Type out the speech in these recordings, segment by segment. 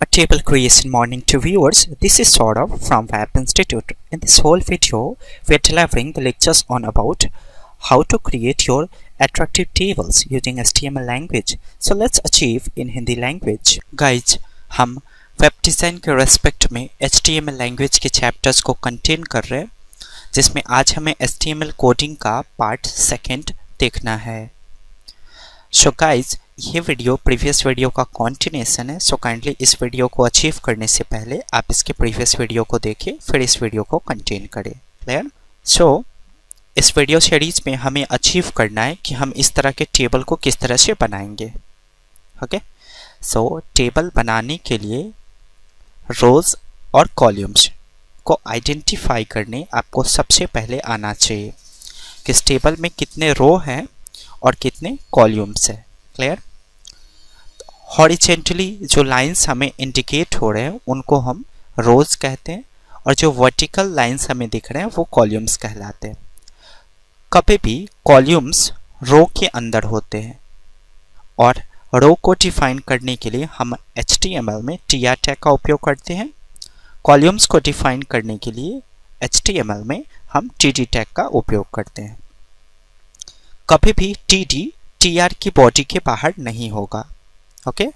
A table creation morning to viewers. This is Saurabh from Web Institute. In this whole video, we are delivering the lectures on about how to create your attractive tables using HTML language. So let's achieve in Hindi language. Guys, हम web design के respect में HTML language के chapters को contain कर रहे हैं, जिसमें आज हमें HTML कोडिंग का पार्ट सेकंड देखना है. सो गाइज, ये वीडियो प्रीवियस वीडियो का कंटिन्यूएशन है. सो काइंडली इस वीडियो को अचीव करने से पहले आप इसके प्रीवियस वीडियो को देखें, फिर इस वीडियो को कंटेन करें. क्लियर? सो इस वीडियो सीरीज में हमें अचीव करना है कि हम इस तरह के टेबल को किस तरह से बनाएंगे. ओके, सो टेबल बनाने के लिए रोज और कॉलम्स को आइडेंटिफाई करने आपको सबसे पहले आना चाहिए कि इस टेबल में कितने रो हैं और कितने कॉलम्स हैं. क्लियर? हॉरिजेंटली जो लाइंस हमें इंडिकेट हो रहे हैं उनको हम रोज कहते हैं, और जो वर्टिकल लाइंस हमें दिख रहे हैं वो कॉलम्स कहलाते हैं. कभी भी कॉलम्स रो के अंदर होते हैं, और रो को डिफाइन करने के लिए हम HTML में tr टैग का उपयोग करते हैं. कॉलम्स को डिफाइन करने के लिए HTML में हम td टैग का उपयोग करते हैं. कभी भी td tr की बॉडी के बाहर नहीं होगा. ओके,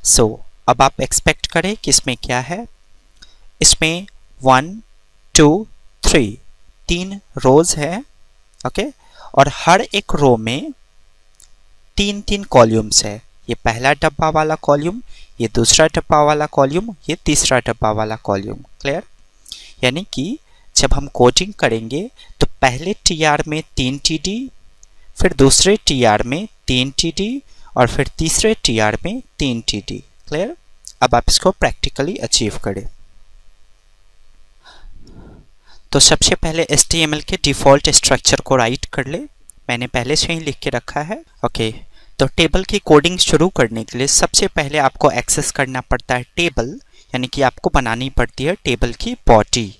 सो अब आप एक्सपेक्ट करें कि इसमें क्या है. इसमें 1 2 3 तीन रोज है. ओके, और हर एक रो में तीन तीन कॉलम्स है. ये पहला डब्बा वाला कॉलम, ये दूसरा डब्बा वाला कॉलम, ये तीसरा डब्बा वाला कॉलम. क्लियर? यानी कि जब हम कोडिंग करेंगे तो पहले tr में 3 td, फिर दूसरे tr में 3 td, और फिर तीसरे tr में 3 td. क्लियर? अब आप इसको प्रैक्टिकली अचीव करें. तो सबसे पहले HTML के डिफ़ॉल्ट स्ट्रक्चर को राइट कर ले. मैंने पहले से ही लिख के रखा है. ओके, तो टेबल की कोडिंग शुरू करने के लिए सबसे पहले आपको एक्सेस करना पड़ता है टेबल, यानी कि आपको बनानी पड़ती है टेबल की बॉडी.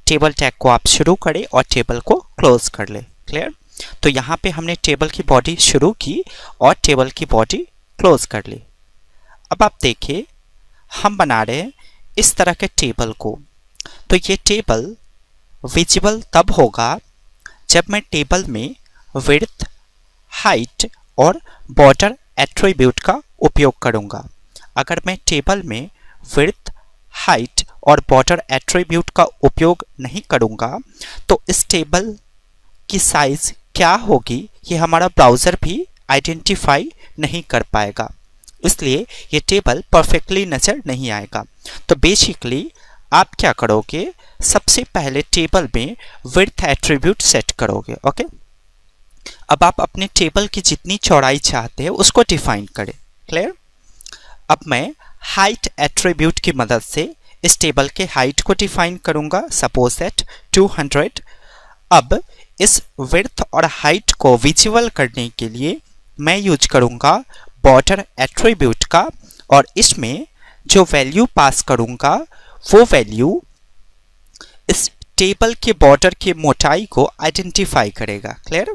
टेबल टैग को आप शुरू करें और टेबल को क्लोज कर ले. क्लियर? तो यहाँ पे हमने टेबल की बॉडी शुरू की और टेबल की बॉडी क्लोज कर ली. अब आप देखिए, हम बना रहे हैं इस तरह के टेबल को. तो ये टेबल विजिबल तब होगा जब मैं टेबल में विड्थ, हाइट और बॉर्डर एट्रीब्यूट का उपयोग करूंगा. अगर मैं टेबल में विड्थ, हाइट और बॉर्डर एट्रीब्यूट का उपयोग नहीं करूंगा तो इस टेबल की साइज क्या होगी ये हमारा ब्राउज़र भी आइडेंटिफाई नहीं कर पाएगा. इसलिए ये टेबल परफेक्टली नज़र नहीं आएगा. तो बेसिकली आप क्या करोगे, सबसे पहले टेबल में विड्थ एट्रीब्यूट सेट करोगे. ओके, अब आप अपने टेबल की जितनी चौड़ाई चाहते हैं उसको डिफाइन करें. क्लियर? अब मैं हाइट एट्रीब्यूट की मदद से इस टेबल के हाइट को डिफाइन करूंगा. Suppose that 200. अब इस विड्थ और हाइट को विजुअल करने के लिए मैं यूज करूंगा बॉर्डर एट्रीब्यूट का, और इसमें जो वैल्यू पास करूंगा वो वैल्यू इस टेबल के बॉर्डर की मोटाई को आइडेंटिफाई करेगा. क्लियर?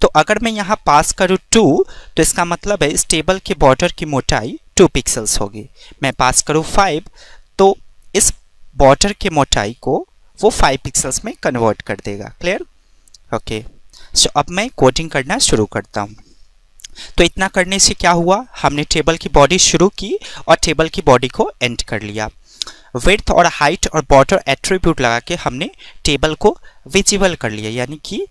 तो अगर मैं यहाँ पास करूँ 2, तो इसका मतलब है इस टेबल के बॉर्डर की मोटाई 2 पिक्सल्स होगी. मैं पास करूँ 5, तो इस बॉर्डर के मोटाई को वो 5 पिक्सल्स में कन्वर्ट कर देगा. क्लियर? ओके, सो अब मैं कोडिंग करना शुरू करता हूँ. तो इतना करने से क्या हुआ, हमने टेबल की बॉडी शुरू की और टेबल की बॉडी को एंड कर लिया. विड्थ और हाइट और बॉर्डर एट्रीब्यूट लगा के हमने टेबल को विजिबल कर लिया, यानी कि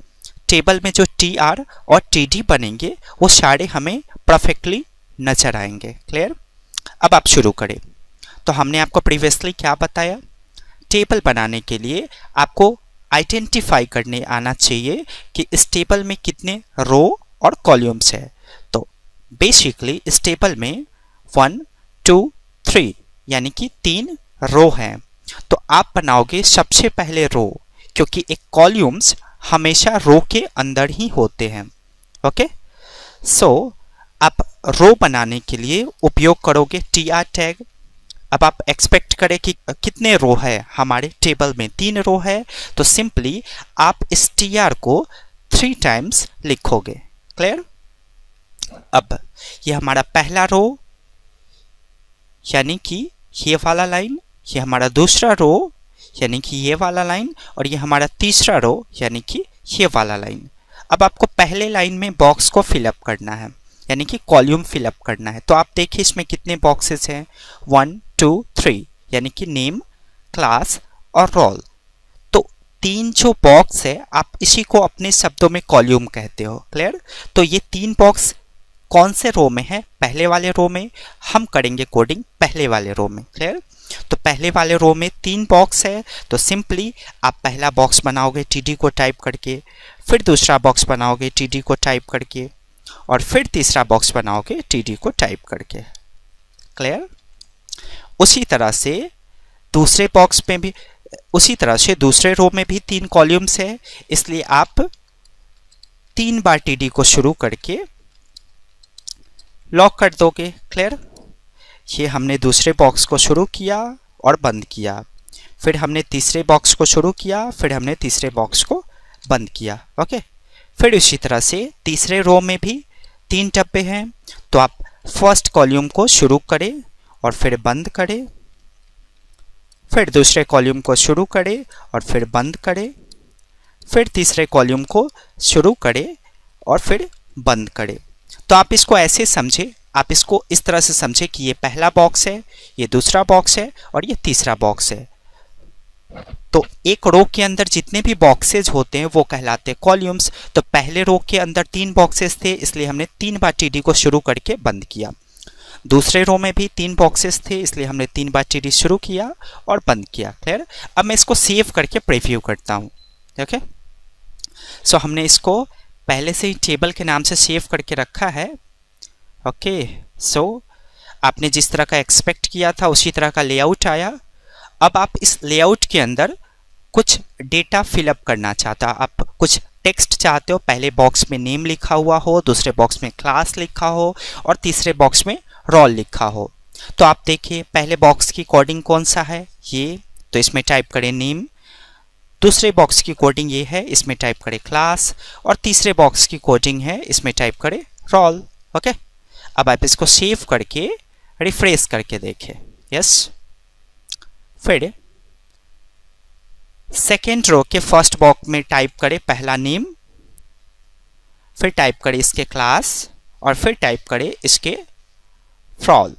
टेबल में जो tr और td बनेंगे वो सारे हमें परफेक्टली नजर आएंगे. क्लियर? अब आप शुरू करें. तो हमने आपको प्रीवियसली क्या बताया, टेबल बनाने के लिए आपको आइडेंटिफाई करने आना चाहिए कि इस टेबल में कितने रो और कॉलम्स है. तो बेसिकली इस टेबल में 1 2 3 यानी कि 3 रो हैं. तो आप बनाओगे सबसे पहले रो, क्योंकि एक कॉलम्स हमेशा रो के अंदर ही होते हैं. ओके, सो आप रो बनाने के लिए उपयोग करोगे tr टैग. अब आप एक्सपेक्ट करें कि कितने रो है हमारे टेबल में, 3 रो है, तो सिंपली आप इस tr को 3 टाइम्स लिखोगे. क्लियर? अब ये हमारा पहला रो, यानी कि ये वाला लाइन, ये हमारा दूसरा रो यानी कि ये वाला लाइन, और ये हमारा तीसरा रो यानी कि ये वाला लाइन। अब आपको पहले लाइन में बॉक्स को फिलअप करना है, यानी कि कॉलम फिलअप करना है। तो आप देखिए इसमें कितने बॉक्सेस हैं, 1 2 3, यानी कि नेम, क्लास और रोल। तो 3 जो बॉक्स है आप इसी को अपने शब्दों में कॉलम कहते हो। क्लियर? तो ये 3 बॉक्स कौन से रो में है? पहले वाले रो में। हम करेंगे कोडिंग पहले वाले रो में। क्लियर? तो पहले वाले रो में 3 बॉक्स है, तो सिंपली आप पहला बॉक्स बनाओगे टीडी को टाइप करके, फिर दूसरा बॉक्स बनाओगे टीडी को टाइप करके, और फिर तीसरा बॉक्स बनाओगे टीडी को टाइप करके। क्लियर? उसी तरह से दूसरे बॉक्स में भी, उसी तरह से दूसरे रो में भी 3 कॉलम्स है, इसलिए आप 3 बार टीडी को शुरू करके लॉक कर दोगे। क्लियर? ये हमने दूसरे बॉक्स को शुरू किया और बंद किया, फिर हमने तीसरे बॉक्स को शुरू किया, फिर हमने तीसरे बॉक्स को बंद किया। ओके, फिर इसी तरह से तीसरे रो में भी 3 डब्बे हैं, तो आप फर्स्ट कॉलम को शुरू करें और फिर बंद करें, फिर दूसरे कॉलम को शुरू करें और फिर बंद करें, फिर तीसरे कॉलम को शुरू करें और फिर बंद करें। तो आप इसको ऐसे समझे, आप इसको इस तरह से समझे कि ये पहला बॉक्स है, ये दूसरा बॉक्स है और ये तीसरा बॉक्स है। तो एक रो के अंदर जितने भी बॉक्सेज होते हैं वो कहलाते हैं कॉलम्स। तो पहले रो के अंदर 3 बॉक्सेस थे, इसलिए हमने 3 बार टीडी को शुरू करके बंद किया। दूसरे रो में भी 3 बॉक्सेस थे, इसलिए हमने 3 बार टीडी शुरू किया और बंद किया। क्लियर? अब मैं इसको सेव करके प्रीव्यू करता हूँ। ओके, सो हमने इसको पहले से ही टेबल के नाम से सेव करके रखा है। ओके, सो आपने जिस तरह का एक्सपेक्ट किया था उसी तरह का लेआउट आया। अब आप इस लेआउट के अंदर कुछ डेटा फिलअप करना चाहता, आप कुछ टेक्स्ट चाहते हो, पहले बॉक्स में नेम लिखा हुआ हो, दूसरे बॉक्स में क्लास लिखा हो और तीसरे बॉक्स में रोल लिखा हो। तो आप देखिए पहले बॉक्स की कोडिंग कौन सा है, ये, तो इसमें टाइप करें नेम। दूसरे बॉक्स की कोडिंग ये है, इसमें टाइप करें क्लास, और तीसरे बॉक्स की कोडिंग है, इसमें टाइप करें रोल। ओके, अब आप इसको सेव करके रिफ्रेश करके देखें। यस, फिर सेकेंड रो के फर्स्ट बॉक्स में टाइप करें पहला नेम, फिर टाइप करें इसके क्लास और फिर टाइप करें इसके रोल।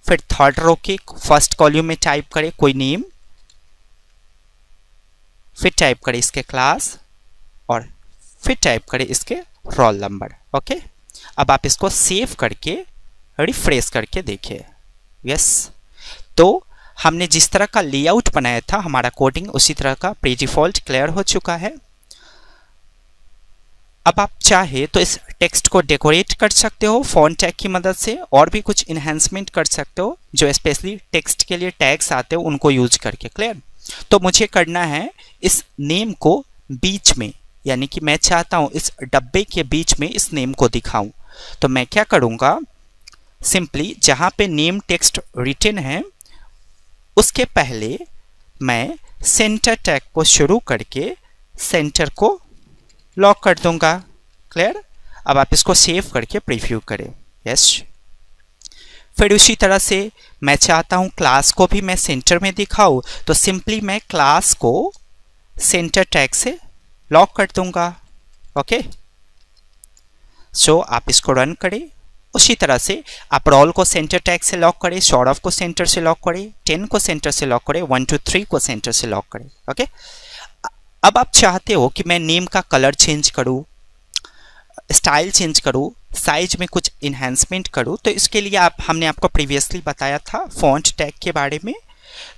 फिर थर्ड रो के फर्स्ट कॉलम में टाइप करें कोई नेम, फिर टाइप करें इसके क्लास और फिर टाइप करें इसके रोल नंबर। ओके, अब आप इसको सेव करके रिफ्रेश करके देखिए। यस, तो हमने जिस तरह का लेआउट बनाया था हमारा कोडिंग उसी तरह का प्री डिफॉल्ट क्लियर हो चुका है। अब आप चाहे तो इस टेक्स्ट को डेकोरेट कर सकते हो फॉन्ट टैग की मदद से, और भी कुछ इन्हेंसमेंट कर सकते हो जो स्पेशली टेक्स्ट के लिए टैग्स आते हो उनको यूज करके। क्लियर? तो मुझे करना है इस नेम को बीच में, यानी कि मैं चाहता हूं इस डब्बे के बीच में इस नेम को दिखाऊं। तो मैं क्या करूंगा, सिंपली जहां पे नेम टेक्स्ट रिटन है उसके पहले मैं सेंटर टैग को शुरू करके सेंटर को लॉक कर दूंगा। क्लियर? अब आप इसको सेव करके प्रीव्यू करें। यस, फिर उसी तरह से मैं चाहता हूं क्लास को भी मैं सेंटर में दिखाऊं, तो सिंपली मैं क्लास को सेंटर टैग से लॉक कर दूंगा। ओके, सो आप इसको रन करें। उसी तरह से आप रोल को सेंटर टैग से लॉक करें, सौरभ को सेंटर से लॉक करें, 10 को सेंटर से लॉक करें, 1 2 3 को सेंटर से लॉक करें। ओके, अब आप चाहते हो कि मैं नेम का कलर चेंज करूं, स्टाइल चेंज करूं, साइज में कुछ इन्हेंसमेंट करूं, तो इसके लिए हमने आपको प्रीवियसली बताया था फॉन्ट टैग के बारे में।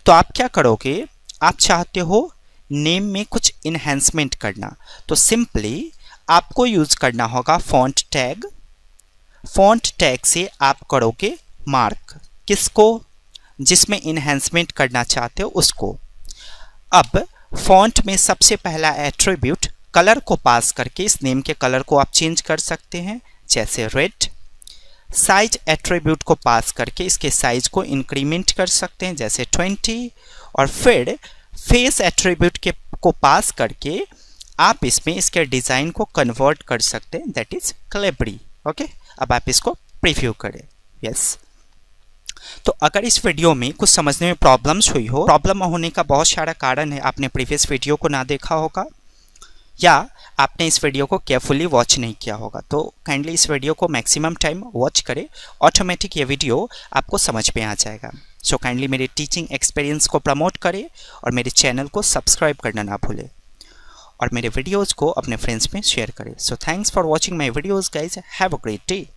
तो आप क्या करोगे, आप चाहते हो नेम में कुछ इन्हेंसमेंट करना, तो सिंपली आपको यूज करना होगा फॉन्ट टैग। फॉन्ट टैग से आप करोगे मार्क, किसको, जिसमें इन्हेंसमेंट करना चाहते हो उसको। अब फॉन्ट में सबसे पहला एट्रीब्यूट कलर को पास करके इस नेम के कलर को आप चेंज कर सकते हैं, जैसे रेड। साइज एट्रीब्यूट को पास करके इसके साइज को इंक्रीमेंट कर सकते हैं, जैसे 20। और फिर फेस एट्रीब्यूट को पास करके आप इसमें इसके डिजाइन को कन्वर्ट कर सकते हैं, दैट इज क्लेबरी। ओके, अब आप इसको प्रीव्यू करें। यस, तो अगर इस वीडियो में कुछ समझने में प्रॉब्लम्स हुई हो, प्रॉब्लम होने का बहुत सारा कारण है, आपने प्रीवियस वीडियो को ना देखा होगा या आपने इस वीडियो को केयरफुली वॉच नहीं किया होगा, तो काइंडली इस वीडियो को मैक्सिमम टाइम वॉच करें, ऑटोमेटिक ये वीडियो आपको समझ में आ जाएगा। सो काइंडली मेरे टीचिंग एक्सपीरियंस को प्रमोट करें और मेरे चैनल को सब्सक्राइब करना ना भूलें और मेरे वीडियोज़ को अपने फ्रेंड्स में शेयर करें। So thanks for watching my videos guys, have a great day.